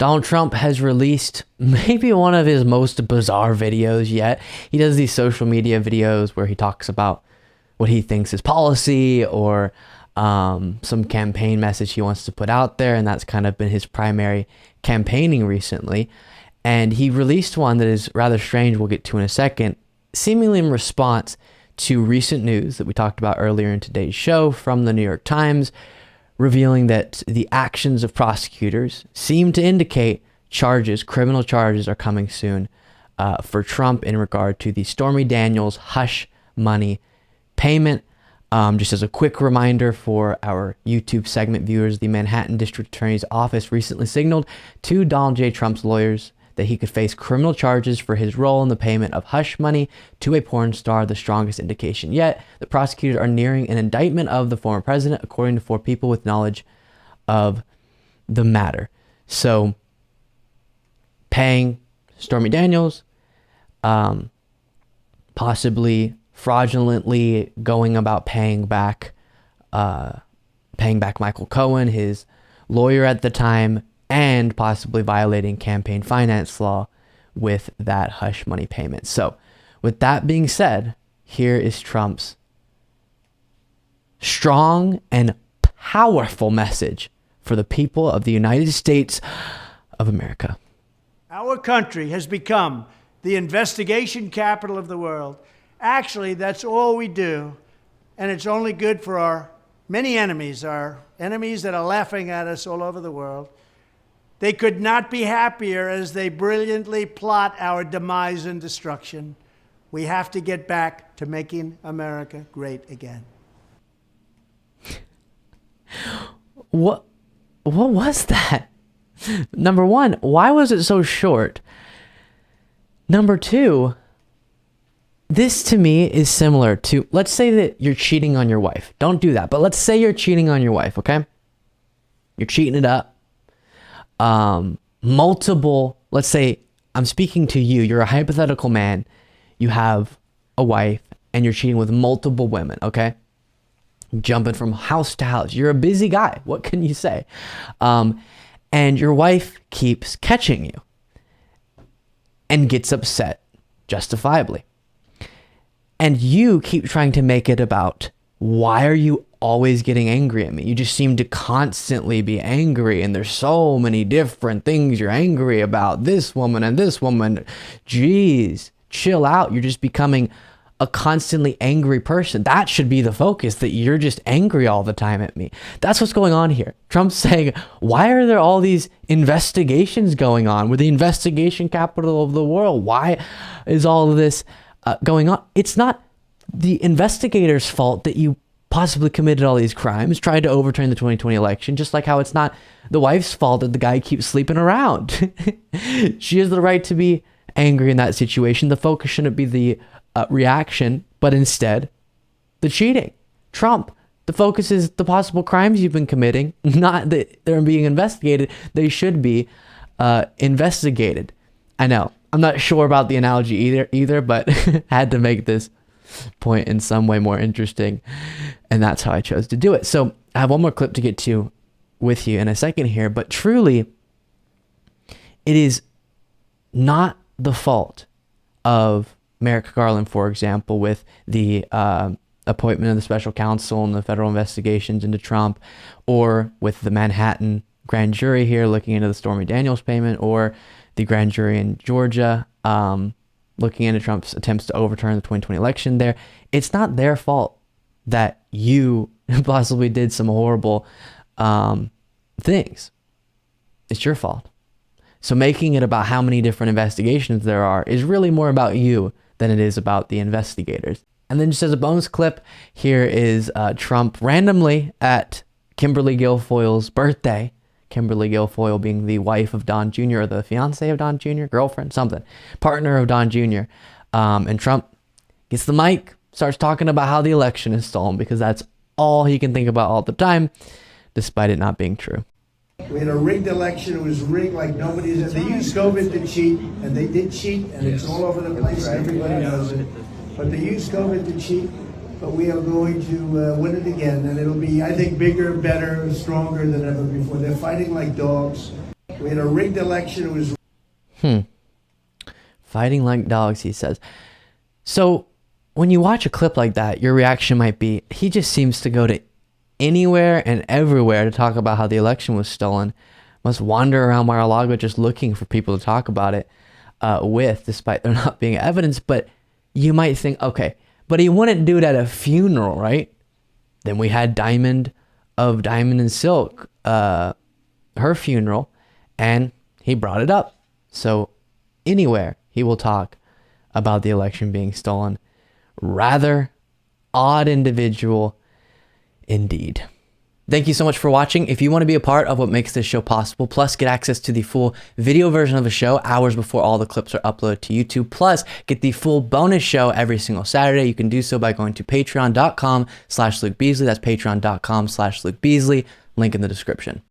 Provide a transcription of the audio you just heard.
Donald Trump has released maybe one of his most bizarre videos yet. He does these social media videos where he talks about what he thinks is policy or some campaign message he wants to put out there, and that's kind of been his primary campaigning recently. And he released one that is rather strange, we'll get to in a second, seemingly in response to recent news that we talked about earlier in today's show from the New York Times, revealing that the actions of prosecutors seem to indicate criminal charges are coming soon for Trump in regard to the Stormy Daniels hush money payment. Just as a quick reminder for our YouTube segment viewers, the Manhattan District Attorney's Office recently signaled to Donald J. Trump's lawyers that he could face criminal charges for his role in the payment of hush money to a porn star, the strongest indication yet. The prosecutors are nearing an indictment of the former president, according to 4 people with knowledge of the matter. So, paying Stormy Daniels, possibly fraudulently going about paying back Michael Cohen, his lawyer at the time, and possibly violating campaign finance law with that hush money payment. So, with that being said, here is Trump's strong and powerful message for the people of the United States of America. Our country has become the investigation capital of the world. Actually, that's all we do, and it's only good for our many enemies, our enemies that are laughing at us all over the world. They could not be happier as they brilliantly plot our demise and destruction. We have to get back to making America great again. What was that? Number one, why was it so short? Number two, this to me is similar to, let's say that you're cheating on your wife. Don't do that. But let's say you're cheating on your wife, okay? You're cheating it up. Let's say I'm speaking to you. You're a hypothetical man. You have a wife and you're cheating with multiple women, okay? Jumping from house to house. You're a busy guy. What can you say? And your wife keeps catching you and gets upset, justifiably. And you keep trying to make it about, why are you always getting angry at me? You just seem to constantly be angry, and there's so many different things you're angry about. This woman and this woman. Jeez, chill out. You're just becoming a constantly angry person. That should be the focus, that you're just angry all the time at me. That's what's going on here. Trump's saying, why are there all these investigations going on? We're the investigation capital of the world. Why is all of this going on? It's not the investigators' fault that you possibly committed all these crimes, tried to overturn the 2020 election, just like how it's not the wife's fault that the guy keeps sleeping around. She has the right to be angry in that situation. The focus shouldn't be the reaction, but instead the cheating. Trump, the focus is the possible crimes you've been committing, not that they're being investigated. They should be investigated. I know, I'm not sure about the analogy either, but had to make this point in some way more interesting, and that's how I chose to do it. So I have one more clip to get to with you in a second here, but truly it is not the fault of Merrick Garland, for example, with the appointment of the special counsel and the federal investigations into Trump, or with the Manhattan grand jury here looking into the Stormy Daniels payment, or the grand jury in Georgia looking into Trump's attempts to overturn the 2020 election there. It's not their fault that you possibly did some horrible things. It's your fault. So making it about how many different investigations there are is really more about you than it is about the investigators. And then just as a bonus clip, here is Trump randomly at Kimberly Guilfoyle's birthday. Kimberly Guilfoyle being the wife of Don Jr., or the fiance of Don Jr., girlfriend, something, partner of Don Jr. And Trump gets the mic, starts talking about how the election is stolen, because that's all he can think about all the time, despite it not being true. We had a rigged election. It was rigged like nobody's. They used COVID to cheat, and they did cheat, and it's all over the place. Everybody knows it. But they used COVID to cheat. But we are going to win it again, and it'll be, I think, bigger, better, stronger than ever before. They're fighting like dogs. We had a rigged election. It was Fighting like dogs, he says. So when you watch a clip like that, your reaction might be, he just seems to go to anywhere and everywhere to talk about how the election was stolen. Must wander around Mar-a-Lago just looking for people to talk about it with, despite there not being evidence. But you might think, okay, but he wouldn't do it at a funeral, right? Then we had Diamond and Silk, her funeral, and he brought it up. So anywhere he will talk about the election being stolen. Rather odd individual indeed. Thank you so much for watching. If you want to be a part of what makes this show possible, plus get access to the full video version of the show hours before all the clips are uploaded to YouTube, plus get the full bonus show every single Saturday, you can do so by going to patreon.com/Luke Beasley. That's patreon.com/Luke Beasley. Link in the description.